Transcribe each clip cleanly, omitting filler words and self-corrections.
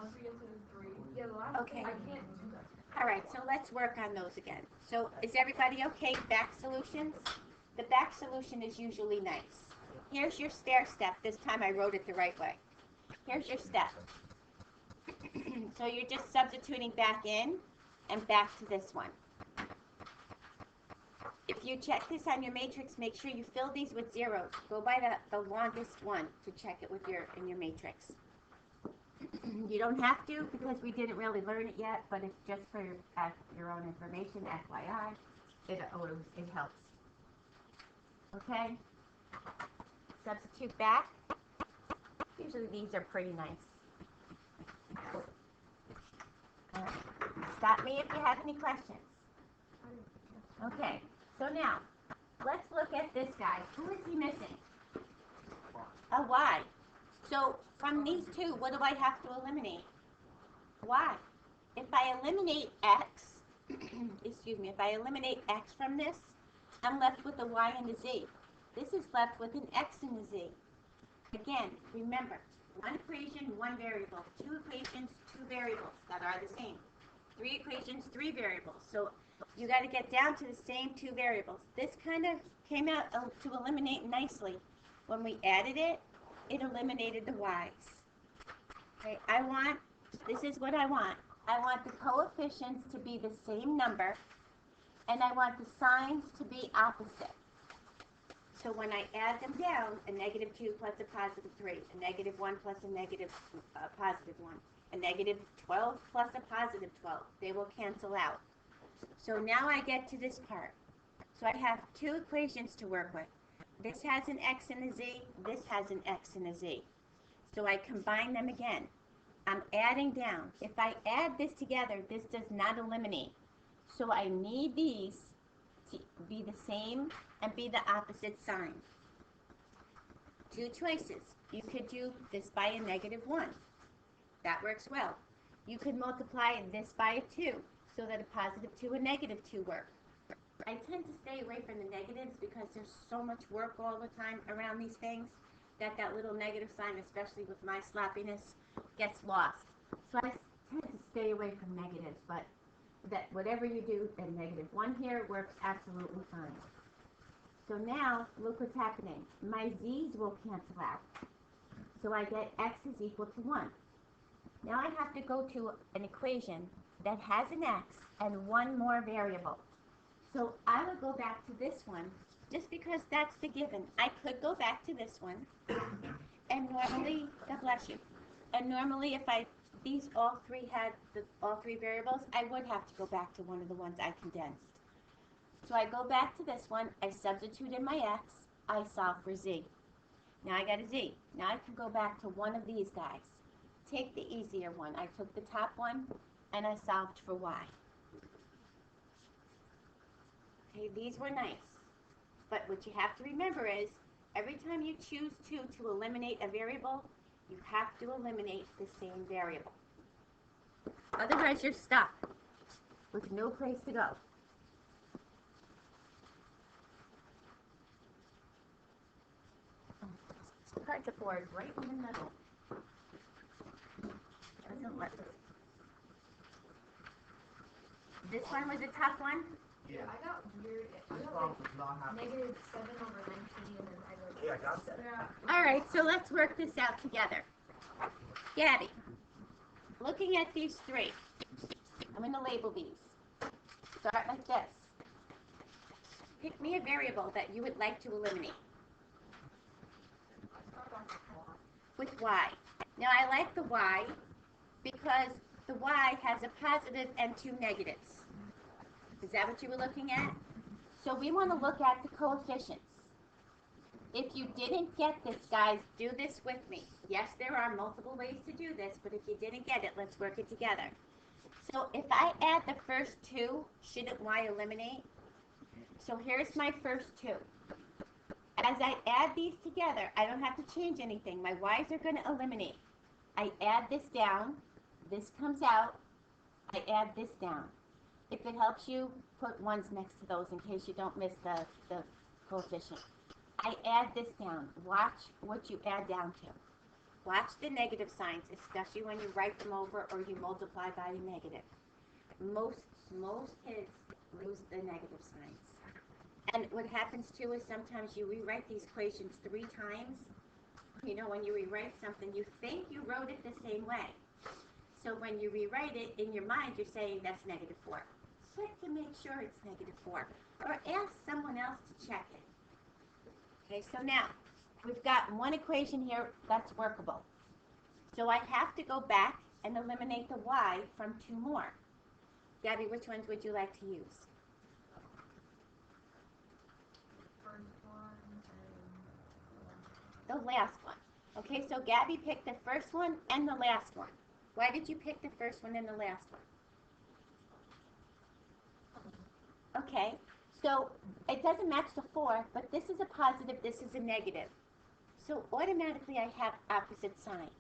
once we get to the three, yeah, Okay. I can't do that. All right, so let's work on those again. So is everybody okay? Back solutions? The back solution is usually nice. Here's your stair step. This time I wrote it the right way. Here's your step. So you're just substituting back in and back to this one. If you check this on your matrix, make sure you fill these with zeros. Go by the longest one to check it with in your matrix. You don't have to because we didn't really learn it yet, but it's just for your own information, FYI. It helps. Okay? Substitute back. Usually these are pretty nice. Stop me if you have any questions. Okay, so now, let's look at this guy. Who is he missing? A Y. So from these two, what do I have to eliminate? Y. If I eliminate X, excuse me, if I eliminate X from this, I'm left with a Y and a Z. This is left with an X and a Z. Again, remember, one equation, one variable. Two equations, two variables that are the same. Three equations, three variables. So you got to get down to the same two variables. This kind of came out to eliminate nicely. When we added it, it eliminated the y's. Okay, this is what I want. I want the coefficients to be the same number, and I want the signs to be opposite. So when I add them down, a -2 plus a +3, a -1 plus a +1, a -12 plus a +12, they will cancel out. So now I get to this part. So I have two equations to work with. This has an X and a Z, this has an X and a Z. So I combine them again. I'm adding down. If I add this together, this does not eliminate. So I need these to be the same and be the opposite sign. Two choices. You could do this by a -1. That works well. You could multiply this by a 2 so that a +2 and -2 work. I tend to stay away from the negatives because there's so much work all the time around these things that little negative sign, especially with my sloppiness, gets lost. So I tend to stay away from negatives, but that whatever you do, a -1 here works absolutely fine. So now, look what's happening. My z's will cancel out. So I get x is equal to 1. Now I have to go to an equation that has an x and one more variable. So I would go back to this one, just because that's the given. I could go back to this one, and normally, God bless you, and normally if these all three had all three variables, I would have to go back to one of the ones I condensed. So I go back to this one, I substitute in my x, I solve for z. Now I got a z. Now I can go back to one of these guys. Take the easier one. I took the top one, and I solved for y. Okay, these were nice. But what you have to remember is, every time you choose to eliminate a variable, you have to eliminate the same variable. Otherwise, you're stuck with no place to go. Part board right in the middle. Doesn't let us. This one was a tough one. Yeah, I got weird. I got like -7/19, and then I got 7. All right, so let's work this out together. Gabby, looking at these three, I'm going to label these. Start like this. Pick me a variable that you would like to eliminate. With y. Now I like the y because the y has a positive and two negatives. Is that what you were looking at? So we want to look at the coefficients. If you didn't get this, guys, do this with me. Yes, there are multiple ways to do this, but if you didn't get it, let's work it together. So if I add the first two, shouldn't y eliminate? So here's my first two. As I add these together, I don't have to change anything. My y's are going to eliminate. I add this down. This comes out. I add this down. If it helps you, put ones next to those in case you don't miss the coefficient. I add this down. Watch what you add down to. Watch the negative signs, especially when you write them over or you multiply by a negative. Most kids lose the negative signs. And what happens too is sometimes you rewrite these equations 3 times. You know, when you rewrite something, you think you wrote it the same way. So when you rewrite it, in your mind, you're saying that's -4. Check to make sure it's -4. Or ask someone else to check it. Okay, so now, we've got one equation here that's workable. So I have to go back and eliminate the y from 2 more. Gabby, which ones would you like to use? The last one. Okay, so Gabby picked the first one and the last one. Why did you pick the first one and the last one? Okay, so it doesn't match the 4, but this is a positive, this is a negative. So automatically I have opposite signs,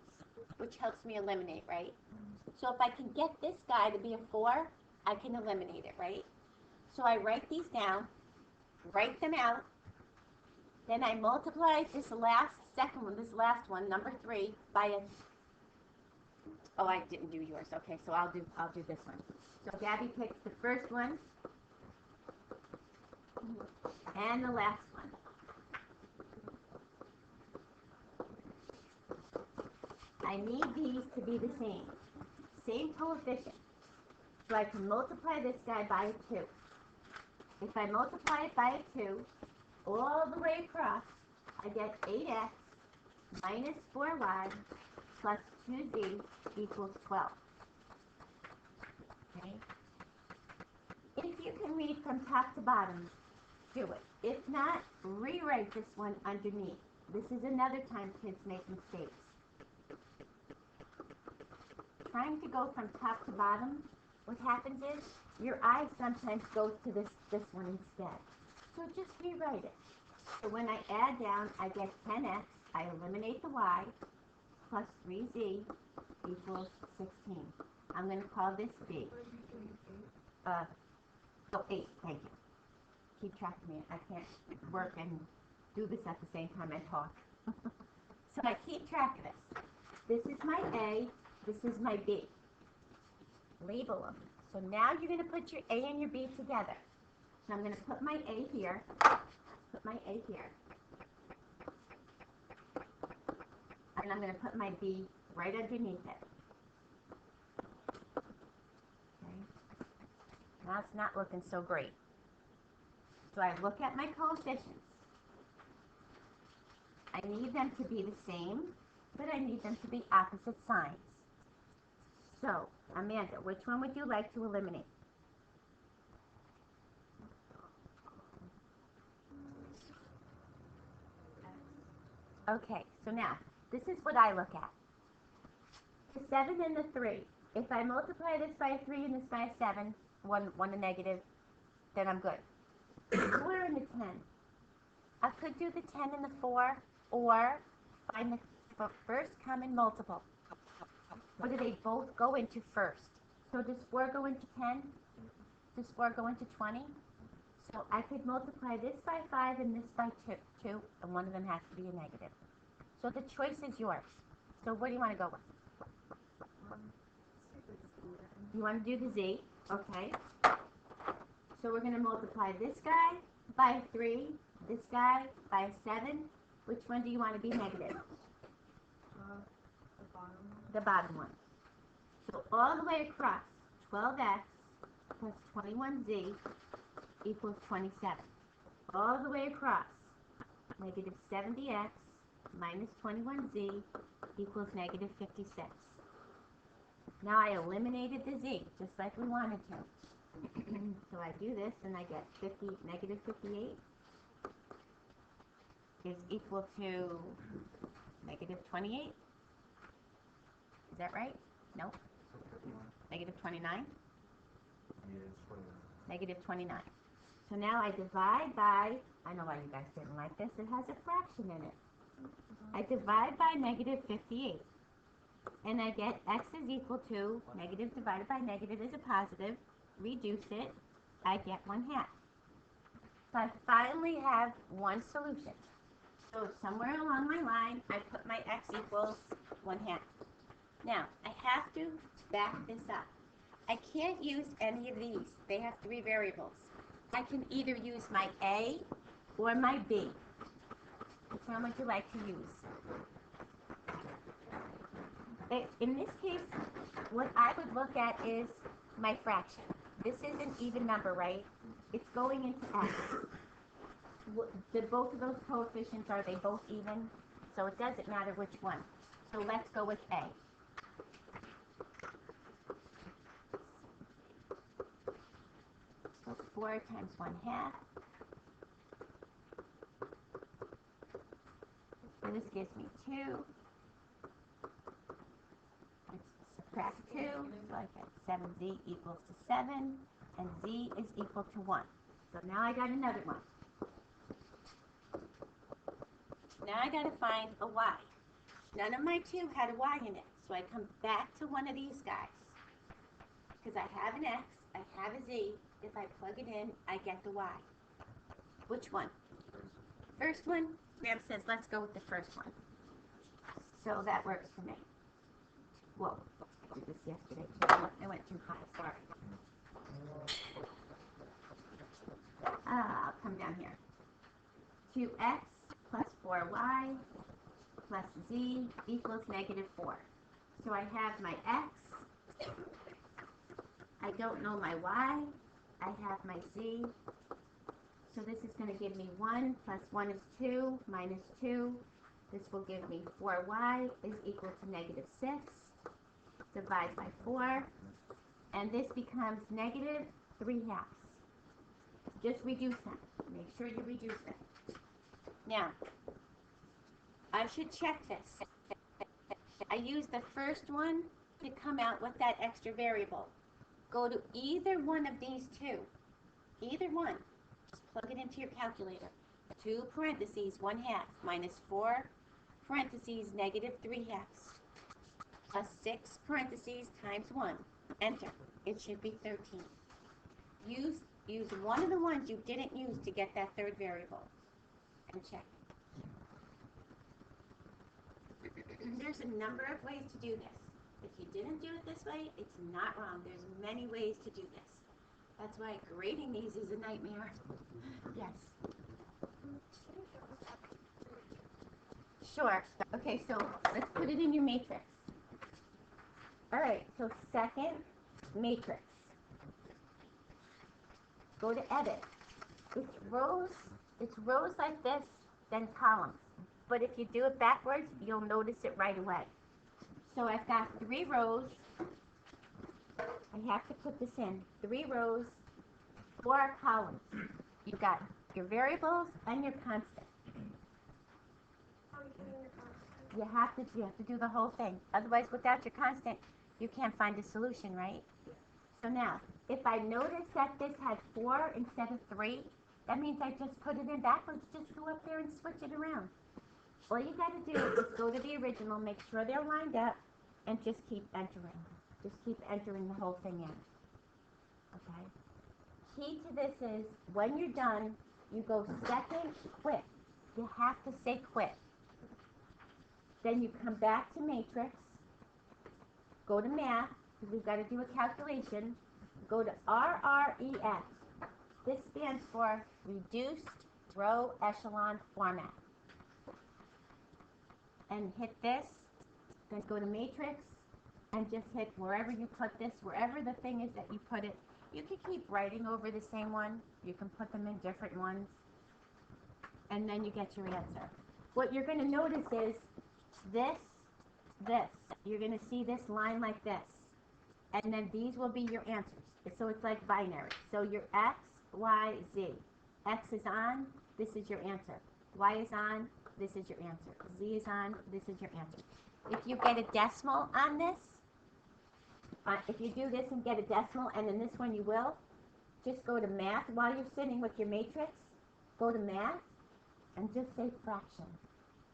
which helps me eliminate, right? So if I can get this guy to be a 4, I can eliminate it, right? So I write these down, write them out, then I multiply this last one, number 3, by a... Oh, I didn't do yours. Okay, so I'll do this one. So Gabby picks the first one and the last one. I need these to be the same coefficient. So I can multiply this guy by a 2. If I multiply it by a 2, all the way across, I get 8x minus 4y plus 2z equals 12. Okay? If you can read from top to bottom, do it. If not, rewrite this one underneath. This is another time kids make mistakes. Trying to go from top to bottom, what happens is your eye sometimes goes to this one instead. So just rewrite it. So when I add down, I get 10x, I eliminate the y, plus 3z equals 16. I'm going to call this b. 8, thank you. Keep track of me. I can't work and do this at the same time I talk. So I keep track of this. This is my A, this is my B. Label them. So now you're going to put your A and your B together. So I'm going to put my A here, and I'm going to put my B right underneath it. Okay. Now it's not looking so great. So I look at my coefficients. I need them to be the same, but I need them to be opposite signs. So, Amanda, which one would you like to eliminate? Okay, so now, this is what I look at. The 7 and the 3. If I multiply this by a 3 and this by a 7, one a negative, then I'm good. 4 and the 10. I could do the 10 and the 4, or find the first common multiple. Or do they both go into first? So does 4 go into 10? Does 4 go into 20? So I could multiply this by 5 and this by 2, and one of them has to be a negative. So the choice is yours. So what do you want to go with? You want to do the z? Okay. So we're going to multiply this guy by 3, this guy by 7. Which one do you want to be negative? The bottom one. So all the way across, 12x plus 21z equals 27. All the way across, negative 70x minus 21z equals negative 56. Now I eliminated the z, just like we wanted to. So I do this, and I get negative 58 is equal to negative 28. Is that right? No. Negative 29? Negative 29. So now I divide by, I know why you guys didn't like this, it has a fraction in it. I divide by negative 58. And I get x is equal to negative divided by negative is a positive. Reduce it, I get 1/2. So I finally have one solution. So somewhere along my line, I put my x equals 1/2. Now, I have to back this up. I can't use any of these. They have 3 variables. I can either use my A or my B. Which one would you like to use? In this case, what I would look at is my fraction. This is an even number, right? It's going into X. Both of those coefficients, are they both even? So it doesn't matter which one. So let's go with A. So 4 times 1/2. So this gives me 2. Let's subtract 2. So I get 7z equals to 7. And z is equal to 1. So now I got another one. Now I got to find a y. None of my 2 had a y in it. So I come back to one of these guys. Because I have an x, I have a z. If I plug it in, I get the y. Which one? First one? Graham says, let's go with the first one. So that works for me. Whoa, I did this yesterday too. I went too high, sorry. I'll come down here. 2x plus 4y plus z equals -4. So I have my x. I don't know my y. I have my z. So this is going to give me 1 plus 1 is 2 minus 2. This will give me 4y is equal to -6. Divide by 4. And this becomes -3/2. Just reduce them. Make sure you reduce them. Now, I should check this. I use the first one to come out with that extra variable. Go to either one of these 2. Either one. Just plug it into your calculator. 2 parentheses 1/2 minus 4 parentheses -3/2 plus 6 parentheses times 1. Enter. It should be 13. Use one of the ones you didn't use to get that third variable. And check. There's a number of ways to do this. If you didn't do it this way, it's not wrong. There's many ways to do this. That's why grading these is a nightmare. Yes. Sure. Okay, so let's put it in your matrix. All right, so second matrix. Go to edit. It's rows like this, then columns. But if you do it backwards, you'll notice it right away. So I've got 3 rows. I have to put this in. 3 rows, 4 columns. You've got your variables and your constant. You have to do the whole thing. Otherwise, without your constant, you can't find a solution, right? So now, if I notice that this had 4 instead of 3, that means I just put it in backwards. Just go up there and switch it around. All you got to do is go to the original, make sure they're lined up, and just keep entering. Just keep entering the whole thing in. Okay? Key to this is, when you're done, you go second, quit. You have to say quit. Then you come back to matrix, go to math, because we've got to do a calculation, go to RREF. This stands for Reduced Row Echelon Format. And hit this, then go to matrix, and just hit wherever you put this, wherever the thing is that you put it. You can keep writing over the same one. You can put them in different ones. And then you get your answer. What you're going to notice is this. You're going to see this line like this. And then these will be your answers. So it's like binary. So your X, Y, Z. X is on, this is your answer. Y is on, this is your answer. Z is on, this is your answer. If you get a decimal on this, if you do this and get a decimal, and in this one you will, just go to math while you're sitting with your matrix. Go to math and just say fraction.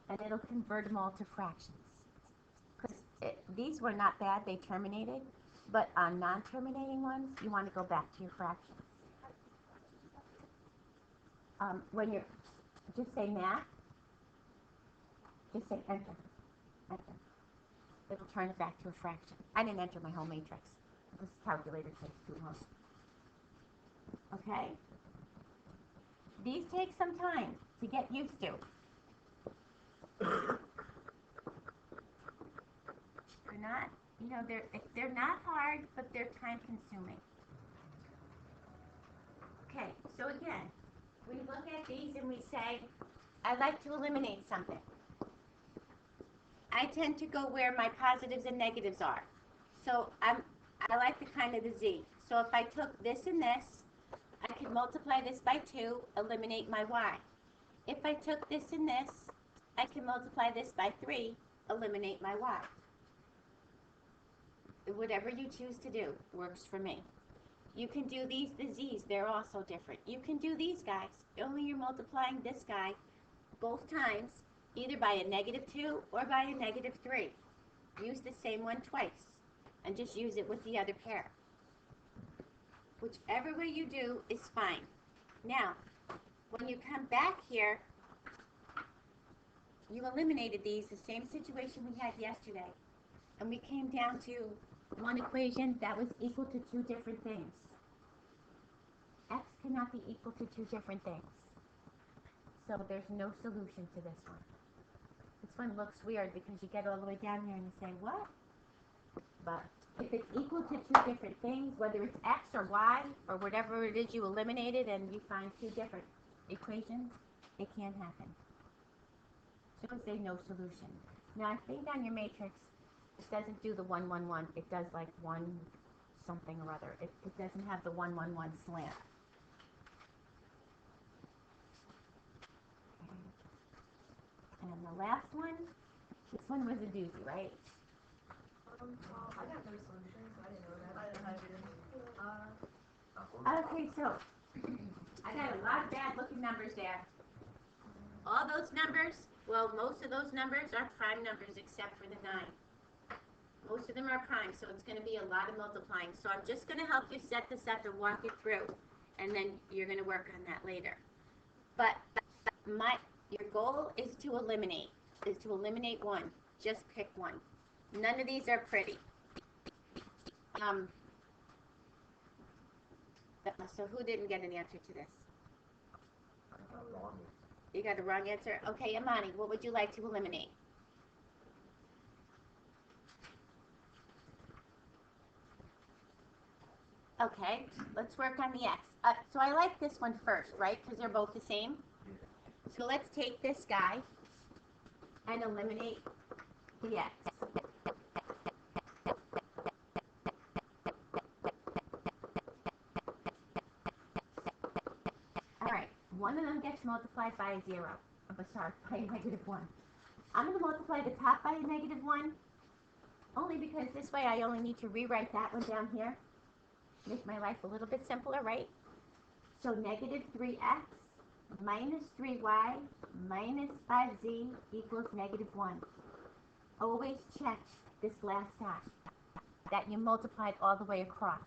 And it'll convert them all to fractions. Because these were not bad, they terminated. But on non-terminating ones, you want to go back to your fractions. When you're, just say math, just say enter, enter. it'll turn it back to a fraction. I didn't enter my whole matrix. This calculator takes too long. Okay? These take some time to get used to. They're not, they're not hard, but they're time consuming. Okay, so again, we look at these and we say, I like to eliminate something. I tend to go where my positives and negatives are. So I like the kind of the z. So if I took this and this, I could multiply this by 2, eliminate my y. If I took this and this, I can multiply this by 3, eliminate my y. Whatever you choose to do works for me. You can do these, the z's, they're also different. You can do these guys, only you're multiplying this guy both times, either by a -2 or by a -3. Use the same one twice, and just use it with the other pair. Whichever way you do is fine. Now, when you come back here, you eliminated these, the same situation we had yesterday, and we came down to one equation that was equal to 2 different things. X cannot be equal to 2 different things. So there's no solution to this one. This one looks weird because you get all the way down here and you say, what? But if it's equal to 2 different things, whether it's X or Y or whatever it is you eliminated and you find 2 different equations, it can happen. So say no solution. Now I think on your matrix, it doesn't do the 1, 1, 1. It does like 1 something or other. It doesn't have the 1, 1, 1 slant. Okay. And the last one, this one was a doozy, right? I got no solutions. I didn't know that. I didn't have it. Okay, so I got a lot of bad looking numbers there. All those numbers, well, most of those numbers are prime numbers except for the 9. Most of them are prime, so it's going to be a lot of multiplying. So I'm just going to help you set this up and walk you through, and then you're going to work on that later. But your goal is to eliminate one. Just pick one. None of these are pretty. So who didn't get an answer to this? You got a wrong answer? Okay, Amani, what would you like to eliminate? Okay, let's work on the X. So I like this one first, right? Because they're both the same. So let's take this guy and eliminate the X. All right, one of them gets multiplied by a 0. Sorry, by a -1. I'm going to multiply the top by a -1, only because this way I only need to rewrite that one down here. Make my life a little bit simpler, right? So -3x minus 3y minus 5z equals -1. Always check this last dash, that you multiplied all the way across.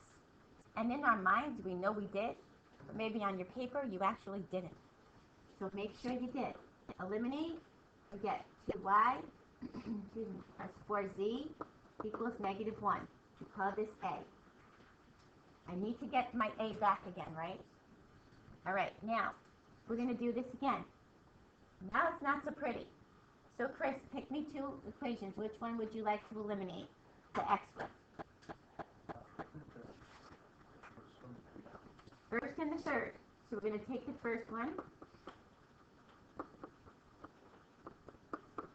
And in our minds, we know we did, but maybe on your paper, you actually didn't. So make sure you did. Eliminate, you get 2y plus 4z equals -1. We call this a. I need to get my a back again, right? All right, now, we're going to do this again. Now it's not so pretty. So Chris, pick me 2 equations. Which one would you like to eliminate the x with? First and the third. So we're going to take the first one.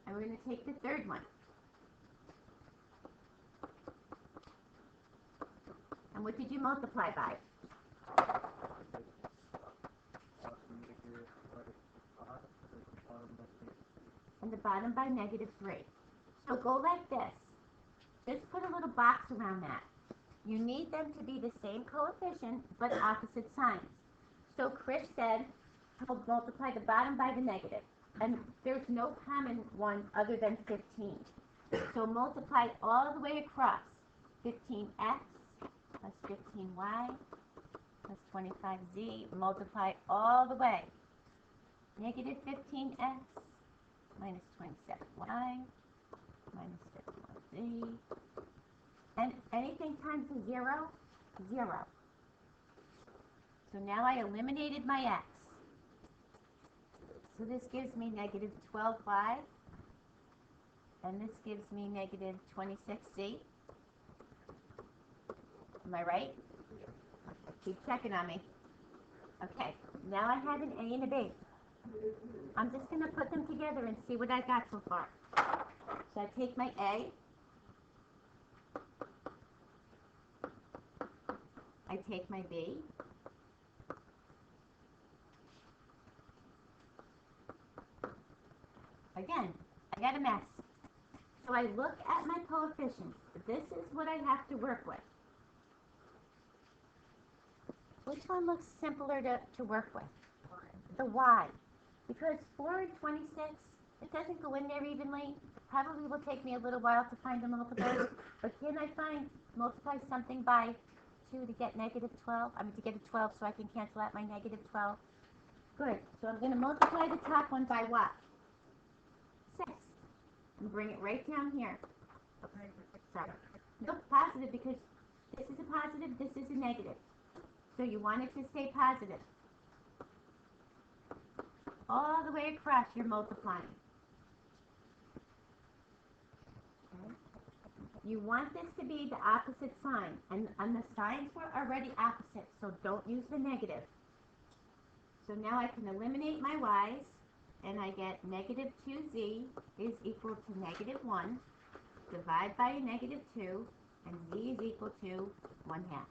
And we're going to take the third one. And what did you multiply by? And the bottom by -3. So go like this. Just put a little box around that. You need them to be the same coefficient, but opposite signs. So Chris said, I'll multiply the bottom by the negative. And there's no common one other than 15. So multiply all the way across. 15x plus 15y plus 25z. Multiply all the way. -15x minus 27y minus 51. Z. And anything times a 0, 0. So now I eliminated my x. So this gives me negative 12y. And this gives me negative 26z. Am I right? Keep checking on me. Okay, now I have an A and a B. I'm just going to put them together and see what I got so far. So I take my A. I take my B. Again, I got a mess. So I look at my coefficients. This is what I have to work with. Which one looks simpler to work with? The y. Because 4 and 26, it doesn't go in there evenly. Probably will take me a little while to find the multiples. But can I multiply something by 2 to get negative 12? I mean to get a 12 so I can cancel out my negative 12. Good. So I'm going to multiply the top one by what? 6. And bring it right down here. Okay. Sorry. Nope, positive because this is a positive, this is a negative. So you want it to stay positive. All the way across, you're multiplying. Okay. You want this to be the opposite sign. And the signs were already opposite, so don't use the negative. So now I can eliminate my y's, and I get negative 2z is equal to negative 1. Divide by a negative 2, and z is equal to 1/2.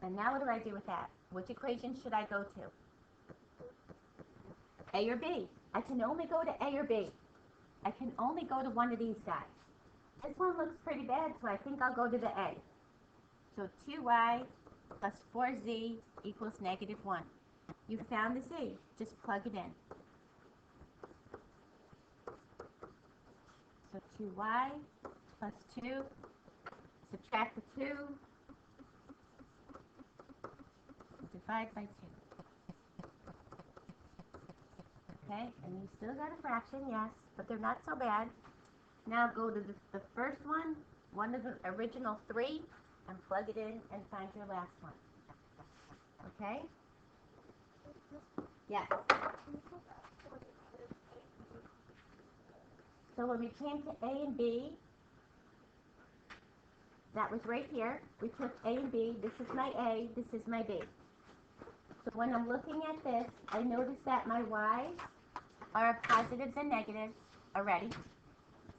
And now what do I do with that? Which equation should I go to? A or B? I can only go to A or B. I can only go to one of these guys. This one looks pretty bad, so I think I'll go to the A. So 2y plus 4z equals negative 1. You found the z. Just plug it in. So 2y plus 2, subtract the 2, divide by 2. Okay, and you still got a fraction, yes, but they're not so bad. Now go to the first one of the original 3, and plug it in and find your last one. Okay? Yes. So when we came to A and B, that was right here. We took A and B. This is my A. This is my B. So when I'm looking at this, I notice that my y's are positives and negatives already.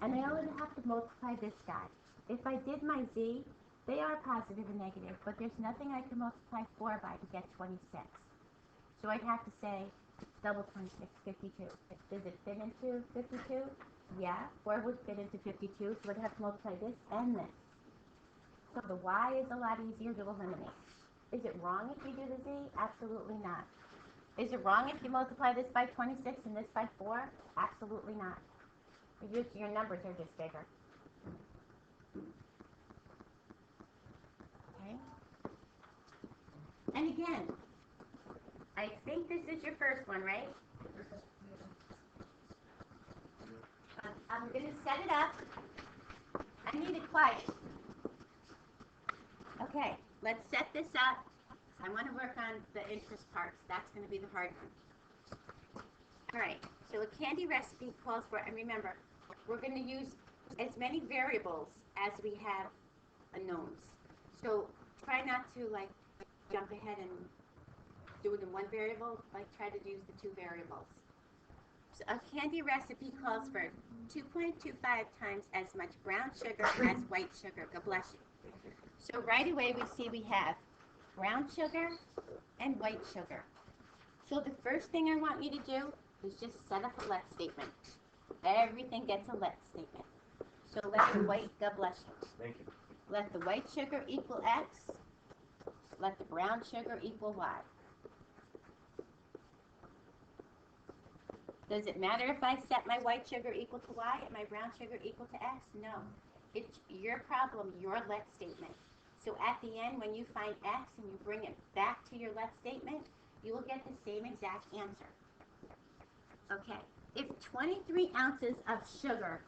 And I only have to multiply this guy. If I did my z, they are positive and negative, but there's nothing I can multiply 4 by to get 26. So I'd have to say double 26, 52. Does it fit into 52? Yeah, 4 would fit into 52, so I'd have to multiply this and this. So the y is a lot easier to eliminate. Is it wrong if you do the z? Absolutely not. Is it wrong if you multiply this by 26 and this by 4? Absolutely not. Your numbers are just bigger. Okay? And again, I think this is your first one, right? I'm going to set it up. I need it quiet. Okay, let's set this up. I want to work on the interest parts. That's going to be the hard one. All right, so a candy recipe calls for, and remember, we're going to use as many variables as we have unknowns. So try not to like jump ahead and do it in one variable, like try to use the 2 variables. So a candy recipe calls for 2.25 times as much brown sugar as white sugar. God bless you. So right away we see we have brown sugar and white sugar. So the first thing I want you to do is just set up a let statement. Everything gets a let statement. So let the white, God bless you. Thank you. Let the white sugar equal x. Let the brown sugar equal y. Does it matter if I set my white sugar equal to y and my brown sugar equal to x? No. It's your problem, your let statement. So at the end, when you find x and you bring it back to your let statement, you will get the same exact answer. Okay, if 23 ounces of sugar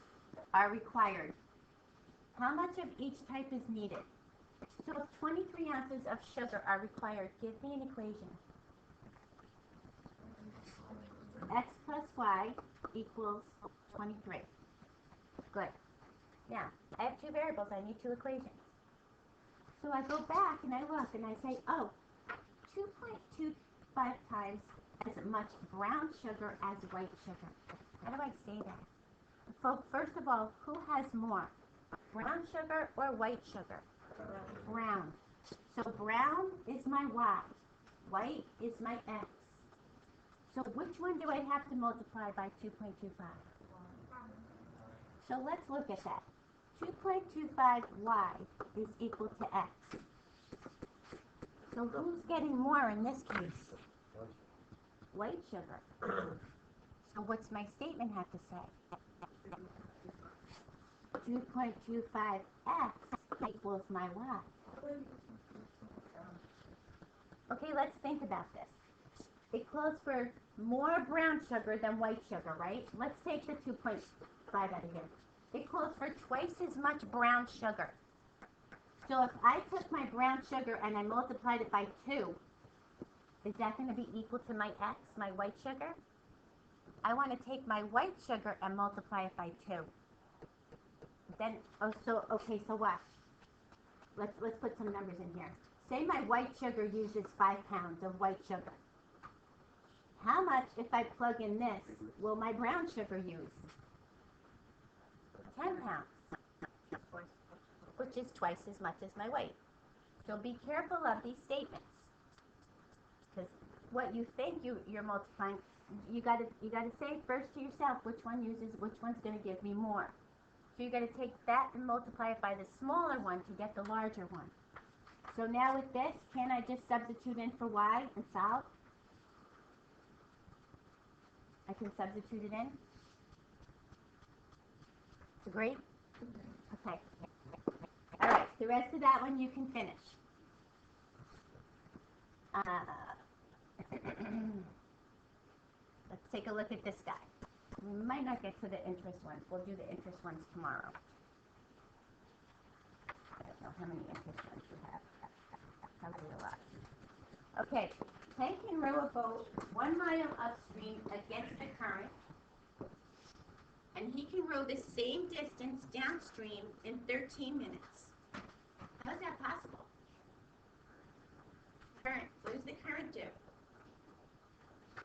are required, how much of each type is needed? So if 23 ounces of sugar are required, give me an equation. X plus Y equals 23. Good. Now, I have two variables. I need two equations. So I go back and I look and I say, oh, 2.25 times as much brown sugar as white sugar. How do I say that? So first of all, who has more? Brown sugar or white sugar? Brown. So brown is my Y. White is my X. So which one do I have to multiply by 2.25? So let's look at that. 2.25y is equal to x. So who's getting more in this case? White sugar. So what's my statement have to say? 2.25x equals my y. Okay, let's think about this. It calls for more brown sugar than white sugar, right? Let's take the 2.5 out of here. It calls for twice as much brown sugar. So if I took my brown sugar and I multiplied it by 2, is that going to be equal to my x, my white sugar? I want to take my white sugar and multiply it by 2. Then, okay, so what? Let's put some numbers in here. Say my white sugar uses 5 pounds of white sugar. How much, if I plug in this, will my brown sugar use? 10 pounds, which is twice as much as my white. So be careful of these statements, because what you think you're multiplying, you gotta say first to yourself which one's going to give me more. So you got to take that and multiply it by the smaller one to get the larger one. So now with this, can I just substitute in for y and solve? I can substitute it in. Agree? Okay. All right. The rest of that one you can finish. Let's take a look at this guy. We might not get to the interest ones. We'll do the interest ones tomorrow. I don't know how many interest ones you have. Probably a lot. Okay. Tank can row a boat 1 mile upstream against the current, and he can row the same distance downstream in 13 minutes. How is that possible? Current. What does the current do?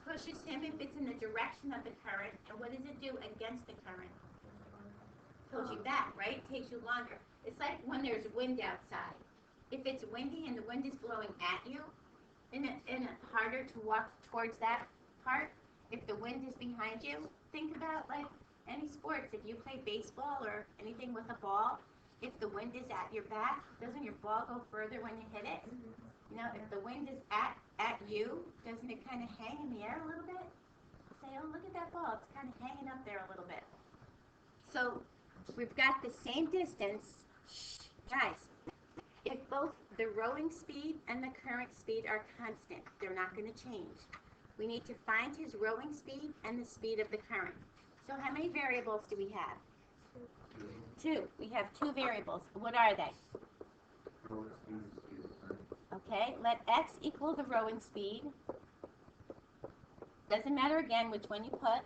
Pushes him if it's in the direction of the current, and what does it do against the current? Pulls you back, right? Takes you longer. It's like when there's wind outside. If it's windy and the wind is blowing at you, isn't it harder to walk towards that part? If the wind is behind you, think about like any sports. If you play baseball or anything with a ball, if the wind is at your back, doesn't your ball go further when you hit it? You know, if the wind is at you, doesn't it kind of hang in the air a little bit? Say, oh, look at that ball. It's kind of hanging up there a little bit. So we've got the same distance. Guys, if both the rowing speed and the current speed are constant, they're not going to change. We need to find his rowing speed and the speed of the current. So how many variables do we have? 2. We have 2 variables. What are they? Okay, let x equal the rowing speed. Doesn't matter again which one you put.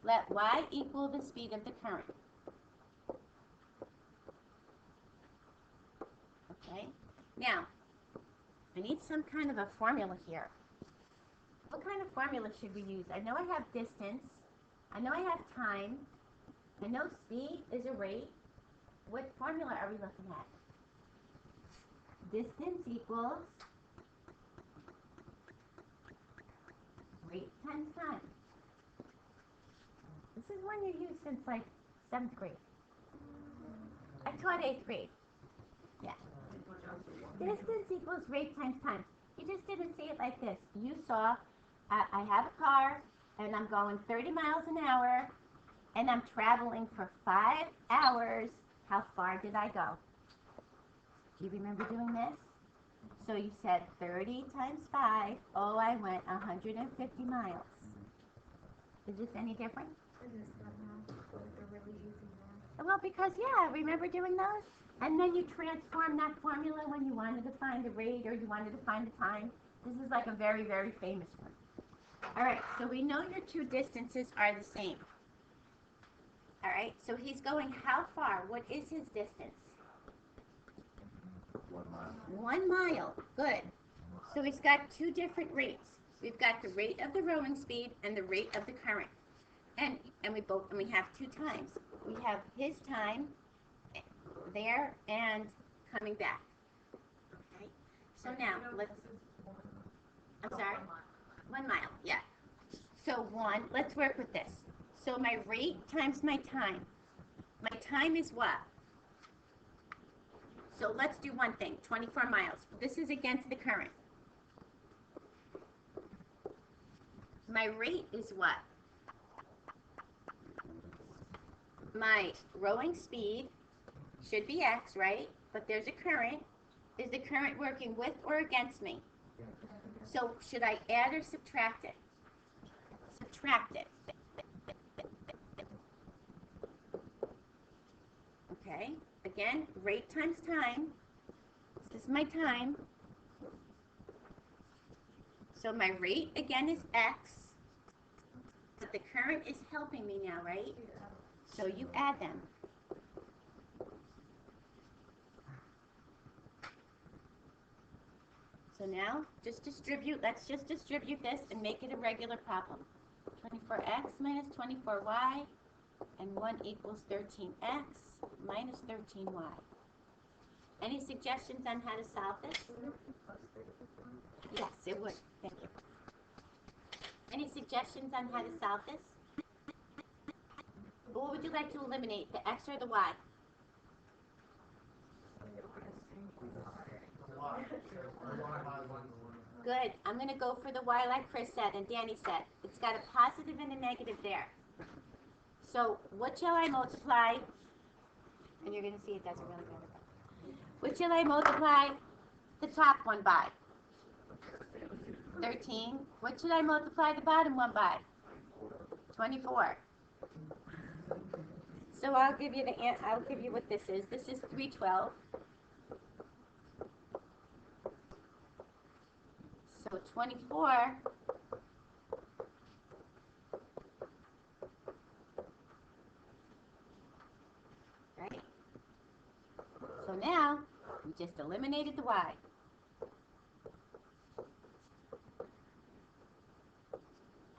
Let y equal the speed of the current. Okay, now, I need some kind of a formula here. What kind of formula should we use? I know I have distance. I know I have time. I know speed is a rate. What formula are we looking at? Distance equals rate times time. This is one you use since like 7th grade. I taught 8th grade. Yeah. Distance equals rate times time. You just didn't see it like this. You saw, I have a car, and I'm going 30 miles an hour, and I'm traveling for 5 hours. How far did I go? Do you remember doing this? So you said 30 times 5. Oh, I went 150 miles. Is this any different? I just don't know. Like they're really easy now. Well, because, yeah, remember doing those? And then you transform that formula when you wanted to find the rate or you wanted to find the time. This is like a very, very famous one. All right, so we know your two distances are the same. All right, so he's going how far? What is his distance? 1 mile. 1 mile. Good. So he's got two different rates. We've got the rate of the rowing speed and the rate of the current. And we have two times. We have his time there and coming back. Okay. So now I'm sorry. 1 mile. Yeah. So let's work with this. So my rate times my time. My time is what? So let's do one thing, 24 miles. This is against the current. My rate is what? My rowing speed should be x, right? But there's a current. Is the current working with or against me? So should I add or subtract it? Subtract it. Okay, again, rate times time. This is my time. So my rate again is x, but the current is helping me now, right? So you add them. So now, just distribute, let's just distribute this and make it a regular problem. 24x minus 24y, and 1 equals 13x minus 13y. Any suggestions on how to solve this? Yes, it would. Thank you. Any suggestions on how to solve this? What would you like to eliminate, the x or the y? Good. I'm going to go for the y like Chris said and Danny said. It's got a positive and a negative there. So what shall I multiply? And you're going to see it doesn't really matter. What shall I multiply the top one by? 13. What should I multiply the bottom one by? 24. So I'll give you what this is. This is 312. So 24 right? So now we just eliminated the y.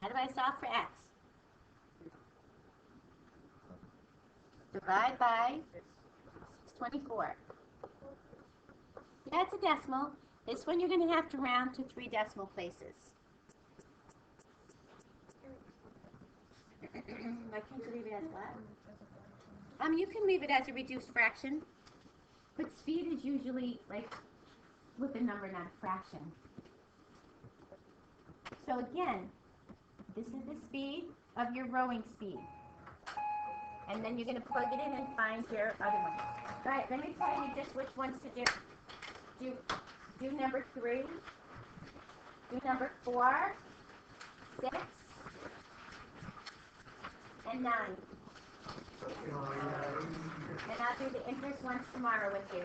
How do I solve for x? Divide by 624. That's a decimal. This one you're going to have to round to 3 decimal places. Why can't you leave it as what? You can leave it as a reduced fraction, but speed is usually like with a number, not a fraction. So again, this is the speed of your rowing speed. And then you're going to plug it in and find your other one. All right, let me tell you just which ones to do. Do number 3, do number 4, 6, and 9. And I'll do the interest ones tomorrow with you.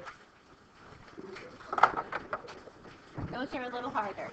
Those are a little harder.